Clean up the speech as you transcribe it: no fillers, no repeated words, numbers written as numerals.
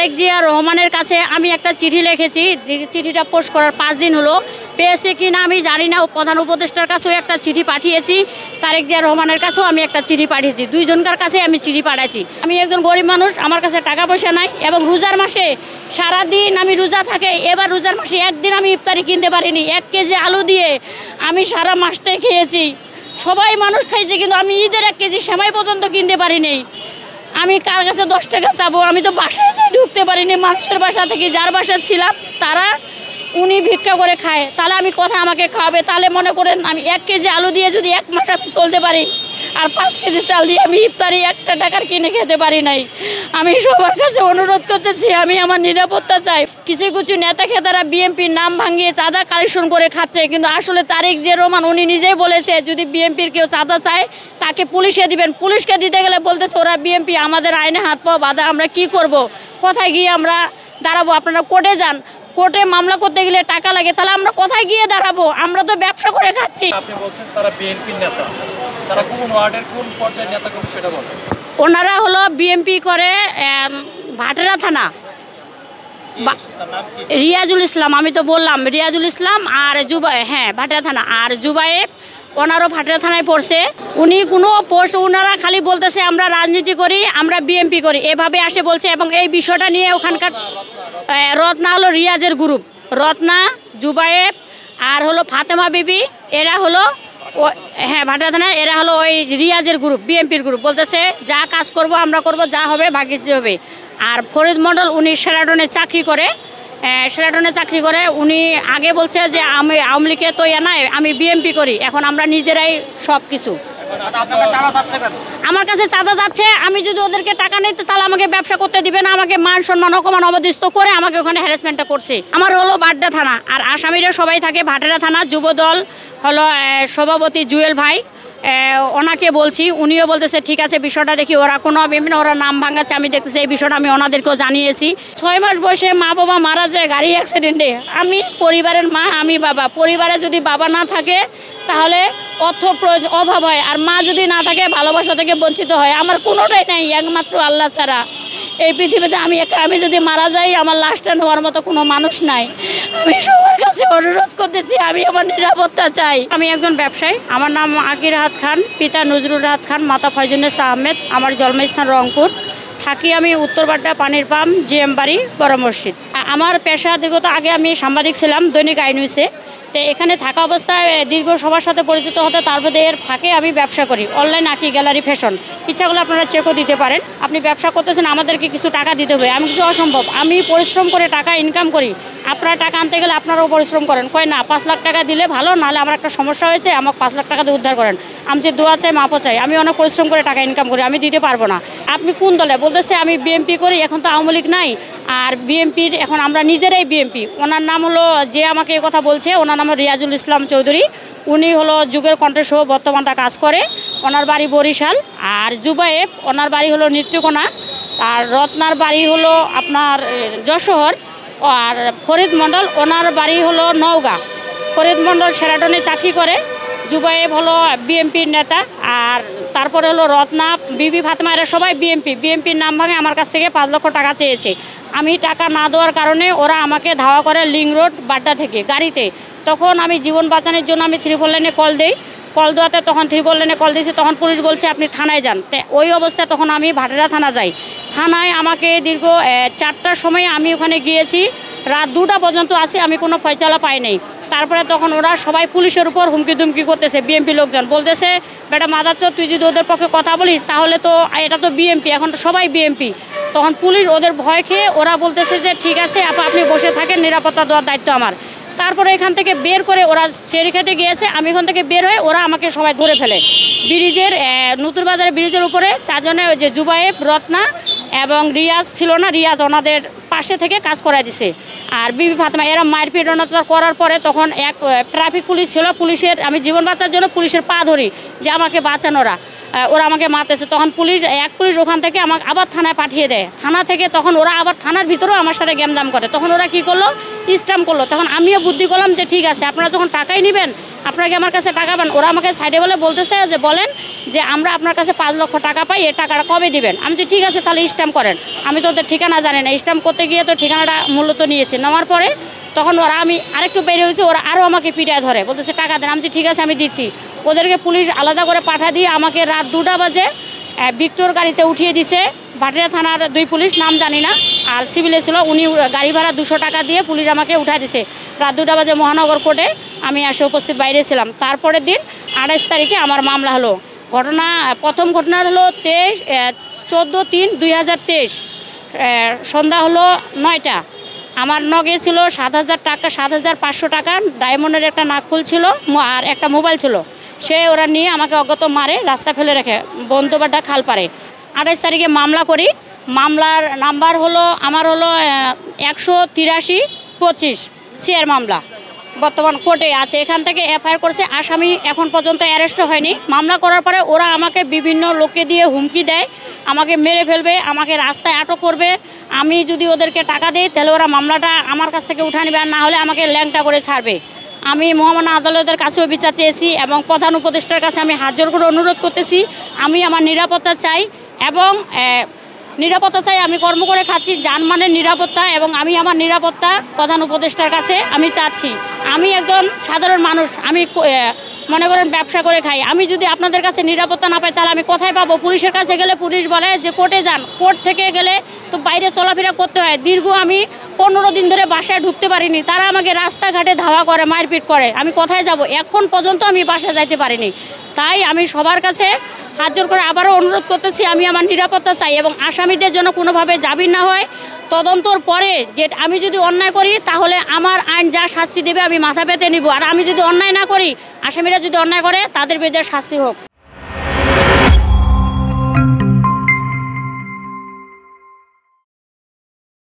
তারেক জিয়া রহমানের কাছে আমি একটা চিঠি লিখেছি, চিঠিটা পোস্ট করার 5 দিন হলো। পেয়েছে কি না আমি জানি না। প্রধান উপদেষ্টার কাছেও একটা চিঠি পাঠিয়েছি, তারেক জিয়া রহমানের কাছেও আমি একটা চিঠি পাঠিয়েছি। দুইজনকার কাছে আমি চিঠি পাঠাইছি। আমি একজন গরিব মানুষ, আমার কাছে টাকা পয়সা নাই এবং রোজার মাসে সারাদিন আমি রোজা থাকে। এবার রোজার মাসে একদিন আমি ইফতারি কিনতে পারিনি। 1 কেজি আলু দিয়ে আমি সারা মাসটাই খেয়েছি। সবাই মানুষ খাইছে, কিন্তু আমি ঈদের 1 কেজি সেমাই পর্যন্ত কিনতে পারিনি। আমি কার কাছে 10 টাকা চাবো? আমি তো বাসায় যাই ঢুকতে পারিনি। মানুষের বাসা থেকে, যার বাসা ছিলাম তারা উনি ভিক্ষা করে খায়, তাহলে আমি কথা আমাকে খাওয়াবে? তাহলে মনে করেন আমি 1 কেজি আলু দিয়ে যদি 1 মাস আমি চলতে পারি, আর 5 কেজি চাল দিয়ে আমি ইফতারি 1 টাকার কিনে খেতে পারি নাই। আমি সবার কাছে অনুরোধ করতেছি, আমি আমার নিরাপত্তা চাই। কিছু কিছু নেতা খেতারা বিএনপির নাম ভাঙিয়ে চাঁদা কালেকশন করে খাচ্ছে, কিন্তু আসলে তারেক জিয়া রহমান উনি নিজেই বলেছে যদি বিএনপির কেউ চাঁদা চায় তাকে পুলিশে দিবেন। পুলিশকে দিতে গেলে বলতেছে ওরা বিএনপি, আমাদের আইনে হাত পা বাঁধা, আমরা কি করব? কোথায় গিয়ে আমরা দাঁড়াবো? আপনারা কোর্টে যান, কোর্টে মামলা করতে গেলে টাকা লাগে, তাহলে আমরা কোথায় গিয়ে দাঁড়াবো? আমরা তো ব্যবসা করে খাচ্ছি। আপনি বলছেন তারা বিএনপির নেতা, তারা কোন ওয়ার্ডের কোন পর্যায়ের নেতা কোন সেটা বলেন। ওনারা হলো বিএনপি করে ভাটেরা থানা, রিয়াজুল ইসলাম। আমি তো বললাম রিয়াজুল ইসলাম আর হ্যাঁ ভাটেরা থানা। আর জুবায়েব ওনারও ভাটেরা থানায় পড়ছে। উনি কোনো পোস্ট, ওনারা খালি বলতেছে আমরা রাজনীতি করি, আমরা বিএনপি করি, এভাবে আসে বলছে। এবং এই বিষয়টা নিয়ে ওখানকার রত্না হলো রিয়াজের গ্রুপ, রত্না, জুবায়েব আর হলো ফাতেমা বিবি, এরা হলো হ্যাঁ ভাটেরা থানা, এরা হলো ওই রিয়াজের গ্রুপ, বিএনপির গ্রুপ। বলতেছে যা কাজ করব আমরা করব, যা হবে ভাগ্যিস হবে। আর ফরিদ মণ্ডল উনি শেরাটনে চাকরি করে, উনি আগে বলছে যে আমি আওয়ামী লীগের তো নাই, আমি বিএনপি করি। এখন আমরা নিজেরাই সব কিছু। আমার কাছে চাঁদা যাচ্ছে, আমি যদি ওদেরকে টাকা নিতে তাহলে আমাকে ব্যবসা করতে দিবে না, আমাকে মান সম্মান অপমান অবদিষ্ট করে আমাকে ওখানে হ্যারাসমেন্টটা করছে। আমার হলো বাড্ডা থানা, আর আসামিরা সবাই থাকে ভাটেরা থানা। যুবদল হলো সভাপতি জুয়েল ভাই, ওনাকে বলছি, উনিও বলতেছে ঠিক আছে বিষয়টা দেখি। ওরা কোনো বিভিন্ন ওরা নাম ভাঙাচ্ছে, আমি দেখতেছি এই বিষয়টা আমি ওনাদেরকেও জানিয়েছি। 6 মাস বয়সে মা বাবা মারা যায় গাড়ি অ্যাক্সিডেন্টে। আমি পরিবারের মা, আমি বাবা। পরিবারে যদি বাবা না থাকে তাহলে অর্থ অভাব হয়, আর মা যদি না থাকে ভালোবাসা থেকে বঞ্চিত হয়। আমার কোনোটাই নেই, একমাত্র আল্লাহ ছাড়া এই পৃথিবীতে। আমি যদি মারা যাই আমার লাশটা নেওয়ার মতো কোনো মানুষ নাই। আমি সবার কাছে অনুরোধ করতেছি, আমি আমার নিরাপত্তা চাই। আমি একজন ব্যবসায়ী, আমার নাম আকির রাহাত খান, পিতা নজরুল রাহাত খান, মাতা ফয়জুন্নেসা আহমেদ। আমার জন্মস্থান রংপুর, থাকি আমি উত্তর বাড্ডা পানির পাম্প, জিএম বাড়ি, বড় মসজিদ। আমার পেশা দীর্ঘত আগে আমি সাংবাদিক ছিলাম দৈনিক আই নিউজে। তো এখানে থাকা অবস্থায় দীর্ঘ সবার সাথে পরিচিত হতে, তারপরে এর ফাঁকে আমি ব্যবসা করি অনলাইন আঁকি গ্যালারি ফ্যাশন। ইচ্ছাগুলো আপনারা চেকও দিতে পারেন। আপনি ব্যবসা করতেছেন, আমাদেরকে কিছু টাকা দিতে হবে, আমি কিছু অসম্ভব। আমি পরিশ্রম করে টাকা ইনকাম করি, আপনারা টাকা আনতে গেলে আপনারাও পরিশ্রম করেন। কয় না 5 লাখ টাকা দিলে ভালো, নাহলে আমার একটা সমস্যা হয়েছে, আমাকে 5 লাখ টাকা দিয়ে উদ্ধার করেন। আমি যে দোয়া চাই মাপও চাই, আমি অনেক পরিশ্রম করে টাকা ইনকাম করি, আমি দিতে পারবো না। আপনি কোন দলে? বলতেছে আমি বিএনপি করি। এখন তো আওয়ামী লীগ নাই, আর বিএনপির এখন আমরা নিজেরাই বিএনপি। ওনার নাম হলো, যে আমাকে এই কথা বলছে, ওনার নাম রিয়াজুল ইসলাম চৌধুরী। উনি হলো যুগের কণ্ঠসহ বর্তমানটা কাজ করে। ওনার বাড়ি বরিশাল। আর জুবায়েব ওনার বাড়ি হলো নেত্রকোনা। আর রত্নার বাড়ি হলো আপনার যশোর। আর ফরিদ মণ্ডল ওনার বাড়ি হলো নওগাঁ। ফরিদ মণ্ডল শেরাটনে চাকরি করে, জুবায়েব হলো বিএনপির নেতা। আর তারপরে হলো রত্না, বিবি, ফাতেমা, এরা সবাই বিএনপির নাম ভাঙে আমার কাছ থেকে 5 লক্ষ টাকা চেয়েছে। আমি টাকা না দেওয়ার কারণে ওরা আমাকে ধাওয়া করে লিং রোড বাড্ডা থেকে গাড়িতে। তখন আমি জীবন বাঁচানোর জন্য আমি 3 লাইনে কল দিই। কল দেওয়াতে তখন 3 লাইনে কল দিয়েছি, তখন পুলিশ বলছে আপনি থানায় যান। ওই অবস্থায় তখন আমি ভাটেরা থানা যাই। থানায় আমাকে দীর্ঘ 4টার সময় আমি ওখানে গিয়েছি, রাত 2টা পর্যন্ত আছি, আমি কোনো ফয়সালা পাই নাই। তারপরে তখন ওরা সবাই পুলিশের উপর হুমকি দুমকি করতেছে। বিএনপি লোকজন বলতেছে বেটা মাদারচোদ, তুই যদি ওদের পক্ষে কথা বলিস তাহলে তো এটা তো বিএনপি, এখন তো সবাই বিএনপি। তখন পুলিশ ওদের ভয় খেয়ে ওরা বলতেছে যে ঠিক আছে আপনি বসে থাকেন, নিরাপত্তা দেওয়ার দায়িত্ব আমার। তারপরে এখান থেকে বের করে ওরা সেরিঘাটে গিয়েছে, আমি এখান থেকে বের হয়ে ওরা আমাকে সবাই ধরে ফেলে। ব্রিজের নতুন বাজারের ব্রিজের উপরে 4 জনে, ওই যে জুবায়েব, রত্না এবং রিয়াজ ছিল না, রিয়াজ ওনাদের পাশে থেকে কাজ করাই দিছে। আর বিবি ফাতেমা এরা মারপিট করার পরে তখন এক ট্রাফিক পুলিশ ছিল, পুলিশের আমি জীবন বাঁচার জন্য পুলিশের পা ধরি যে আমাকে বাঁচান, ওরা আমাকে মারতেছে। তখন এক পুলিশ ওখান থেকে আমাকে আবার থানায় পাঠিয়ে দেয়। থানা থেকে তখন ওরা আবার থানার ভিতরেও আমার সাথে গ্যামদাম করে। তখন ওরা কি করলো, স্ট্যাম্প করলো। তখন আমিও বুদ্ধি করলাম যে ঠিক আছে আপনারা যখন টাকাই নেবেন আপনারা কি আমার কাছে টাকা পান? ওরা আমাকে সাইডে বলে বলতেছে যে বলেন যে আমরা আপনার কাছে 5 লক্ষ টাকা পাই, এই টাকাটা কবে দিবেন? আমি যে ঠিক আছে তাহলে স্ট্যাম্প করেন। আমি তো ওদের ঠিকানা জানি না, স্ট্যাম্প করতে গিয়ে তো ঠিকানাটা মূলত নিয়েছি। নেওয়ার পরে তখন ওরা আমি আরেকটু বের হয়েছে, ওরা আরও আমাকে পিটায় ধরে, বলতেছে টাকা দেন। আমি যে ঠিক আছে আমি দিচ্ছি। ওদেরকে পুলিশ আলাদা করে পাঠা দিয়ে আমাকে রাত 2টা বাজে ভিক্টোর গাড়িতে উঠিয়ে দিছে। ভাটিয়া থানার 2 পুলিশ, নাম জানি না, আর সিভিলে ছিল, উনি গাড়ি ভাড়া 200 টাকা দিয়ে পুলিশ আমাকে উঠায় দিছে। রাত 2টা বাজে মহানগর কোর্টে আমি এসে উপস্থিত বাইরে ছিলাম। তারপরের দিন 28 তারিখে আমার মামলা হলো। প্রথম ঘটনা হলো 14/3/2023 সন্ধ্যা হলো 9টা। আমার নগে ছিল 7,000 টাকা, 7,500 টাকা, ডায়মন্ডের একটা নাকফুল ছিল আর একটা মোবাইল ছিল। সে ওরা নিয়ে আমাকে অজ্ঞাত মারে, রাস্তা ফেলে রেখে বন্ধবাড্ডা খাল পারে। 28 তারিখে মামলা করি। মামলার নাম্বার হলো আমার হলো 183/25 সিআর মামলা, বর্তমান কোর্টে আছে। এখান থেকে এফআইআর করেছে, আসামি এখন পর্যন্ত অ্যারেস্ট হয়নি। মামলা করার পরে ওরা আমাকে বিভিন্ন লোককে দিয়ে হুমকি দেয়, আমাকে মেরে ফেলবে, আমাকে রাস্তায় আটক করবে। আমি যদি ওদেরকে টাকা দিই তাহলে ওরা মামলাটা আমার কাছ থেকে উঠা নেবে, আর না হলে আমাকে ল্যাংটা করে ছাড়বে। আমি মহামান্য আদালতের কাছেও বিচার চেয়েছি এবং প্রধান উপদেষ্টার কাছে আমি হাত জোর করে অনুরোধ করতেছি। আমি আমার নিরাপত্তা চাই এবং নিরাপত্তা চাই। আমি কর্ম করে খাচ্ছি, জানমালের নিরাপত্তা, এবং আমি আমার নিরাপত্তা প্রধান উপদেষ্টার কাছে আমি চাচ্ছি। আমি একজন সাধারণ মানুষ, আমি মনে করেন ব্যবসা করে খাই। আমি যদি আপনাদের কাছে নিরাপত্তা না পাই তাহলে আমি কোথায় পাবো? পুলিশের কাছে গেলে পুলিশ বলে যে কোর্টে যান, কোর্ট থেকে গেলে তো বাইরে চলাফেরা করতে হয়। দীর্ঘ আমি 15 দিন ধরে বাসায় ঢুকতে পারিনি, তারা আমাকে রাস্তাঘাটে ধাওয়া করে, মারপিট করে। আমি কোথায় যাব? এখন পর্যন্ত আমি বাসায় যাইতে পারিনি। তাই আমি সবার কাছে হাত জোর করে আবারও অনুরোধ করতেছি, আমি আমার নিরাপত্তা চাই এবং আসামিদের জন্য কোনোভাবে জামিন না হয়। তদন্তর পরে যে আমি যদি অন্যায় করি তাহলে আমার আইন যা শাস্তি দেবে আমি মাথা পেতে নিব, আর আমি যদি অন্যায় না করি, আসামিরা যদি অন্যায় করে তাদের বিরুদ্ধে শাস্তি হোক।